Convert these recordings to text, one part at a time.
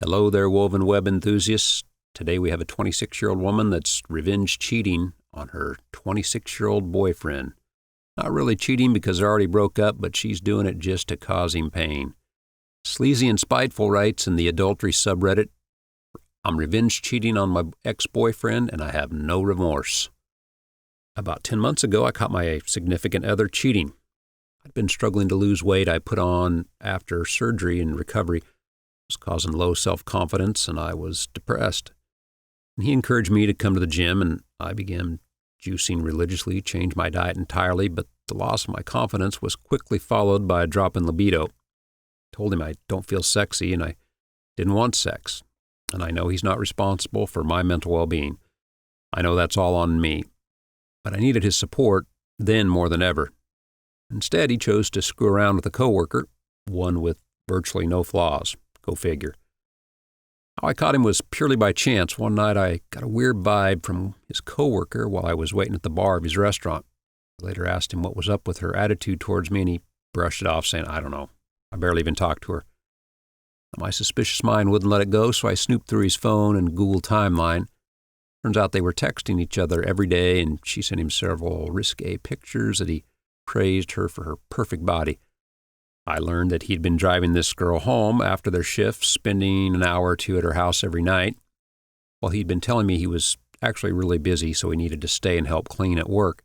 Hello there, woven web enthusiasts. Today we have a 26-year-old woman that's revenge cheating on her 26-year-old boyfriend. Not really cheating because they already broke up, but she's doing it just to cause him pain. Sleazy and Spiteful writes in the Adultery subreddit, "I'm revenge cheating on my ex-boyfriend and I have no remorse." About 10 months ago, I caught my significant other cheating. I'd been struggling to lose weight I put on after surgery and recovery. Was causing low self-confidence, and I was depressed. And he encouraged me to come to the gym, and I began juicing religiously, changed my diet entirely, but the loss of my confidence was quickly followed by a drop in libido. I told him I don't feel sexy, and I didn't want sex. And I know he's not responsible for my mental well-being. I know that's all on me. But I needed his support then more than ever. Instead, he chose to screw around with a coworker, one with virtually no flaws. Go figure. How I caught him was purely by chance. One night I got a weird vibe from his coworker while I was waiting at the bar of his restaurant. I later asked him what was up with her attitude towards me, and he brushed it off, saying, "I don't know. I barely even talked to her." My suspicious mind wouldn't let it go, so I snooped through his phone and Google timeline. Turns out they were texting each other every day, and she sent him several risque pictures that he praised her for her perfect body. I learned that he'd been driving this girl home after their shifts, spending an hour or two at her house every night. Well, he'd been telling me he was actually really busy, so he needed to stay and help clean at work.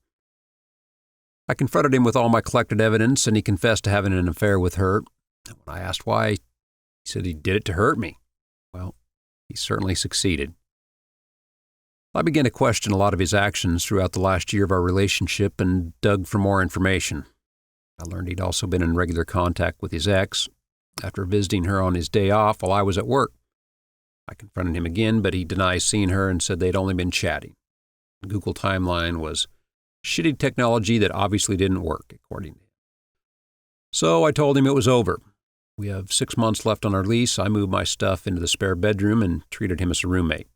I confronted him with all my collected evidence, and he confessed to having an affair with her. And when I asked why, he said he did it to hurt me. Well, he certainly succeeded. I began to question a lot of his actions throughout the last year of our relationship and dug for more information. I learned he'd also been in regular contact with his ex after visiting her on his day off while I was at work. I confronted him again, but he denied seeing her and said they'd only been chatting. Google timeline was shitty technology that obviously didn't work, according to him. So I told him it was over. We have 6 months left on our lease. I moved my stuff into the spare bedroom and treated him as a roommate.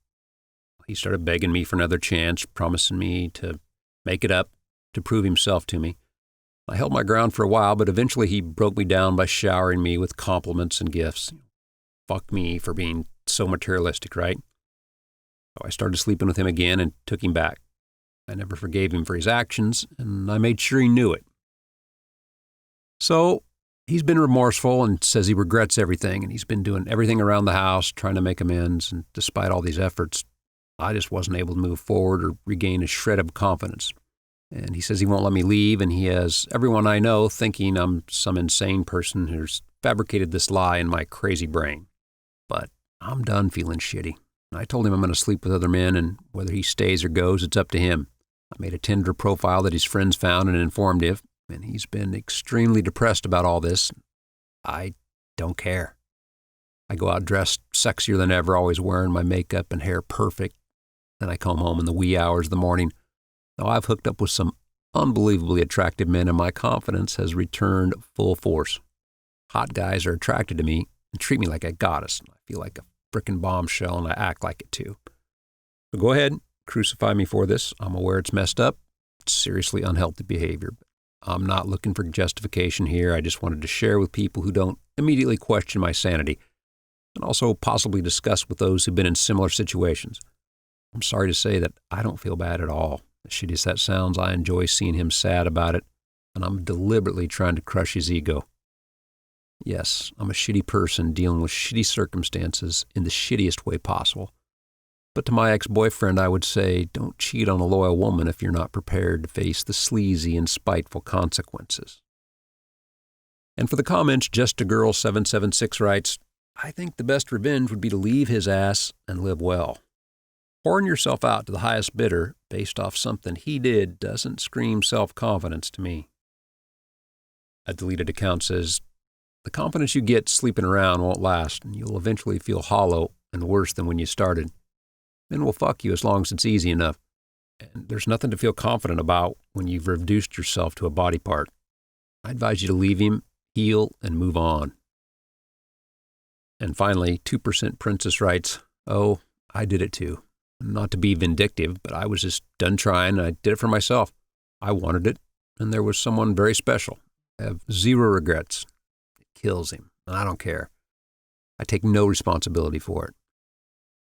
He started begging me for another chance, promising me to make it up, to prove himself to me. I held my ground for a while, but eventually he broke me down by showering me with compliments and gifts. Fuck me for being so materialistic, right? So I started sleeping with him again and took him back. I never forgave him for his actions, and I made sure he knew it. So he's been remorseful and says he regrets everything, and he's been doing everything around the house, trying to make amends, and despite all these efforts, I just wasn't able to move forward or regain a shred of confidence. And he says he won't let me leave, and he has everyone I know thinking I'm some insane person who's fabricated this lie in my crazy brain. But I'm done feeling shitty. I told him I'm going to sleep with other men, and whether he stays or goes, it's up to him. I made a Tinder profile that his friends found and informed him, and he's been extremely depressed about all this. I don't care. I go out dressed sexier than ever, always wearing my makeup and hair perfect. Then I come home in the wee hours of the morning. Now, I've hooked up with some unbelievably attractive men, and my confidence has returned full force. Hot guys are attracted to me and treat me like a goddess. I feel like a frickin' bombshell, and I act like it too. So go ahead, crucify me for this. I'm aware it's messed up. It's seriously unhealthy behavior. I'm not looking for justification here. I just wanted to share with people who don't immediately question my sanity, and also possibly discuss with those who've been in similar situations. I'm sorry to say that I don't feel bad at all. As shitty as that sounds, I enjoy seeing him sad about it, and I'm deliberately trying to crush his ego. Yes, I'm a shitty person dealing with shitty circumstances in the shittiest way possible. But to my ex-boyfriend, I would say, don't cheat on a loyal woman if you're not prepared to face the sleazy and spiteful consequences. And for the comments, Just a Girl 776 writes, "I think the best revenge would be to leave his ass and live well. Pouring yourself out to the highest bidder based off something he did doesn't scream self-confidence to me." A deleted account says, "The confidence you get sleeping around won't last, and you'll eventually feel hollow and worse than when you started. Men will fuck you as long as it's easy enough. And there's nothing to feel confident about when you've reduced yourself to a body part. I advise you to leave him, heal, and move on." And finally, 2% Princess writes, "Oh, I did it too. Not to be vindictive, but I was just done trying, and I did it for myself. I wanted it, and there was someone very special. I have zero regrets. It kills him, and I don't care. I take no responsibility for it.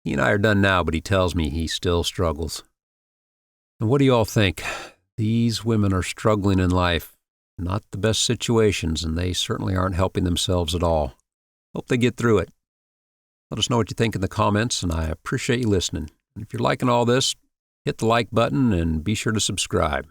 He and I are done now, but he tells me he still struggles. And what do you all think? These women are struggling in life. Not the best situations, and they certainly aren't helping themselves at all. Hope they get through it. Let us know what you think in the comments, and I appreciate you listening. And if you're liking all this, hit the like button and be sure to subscribe.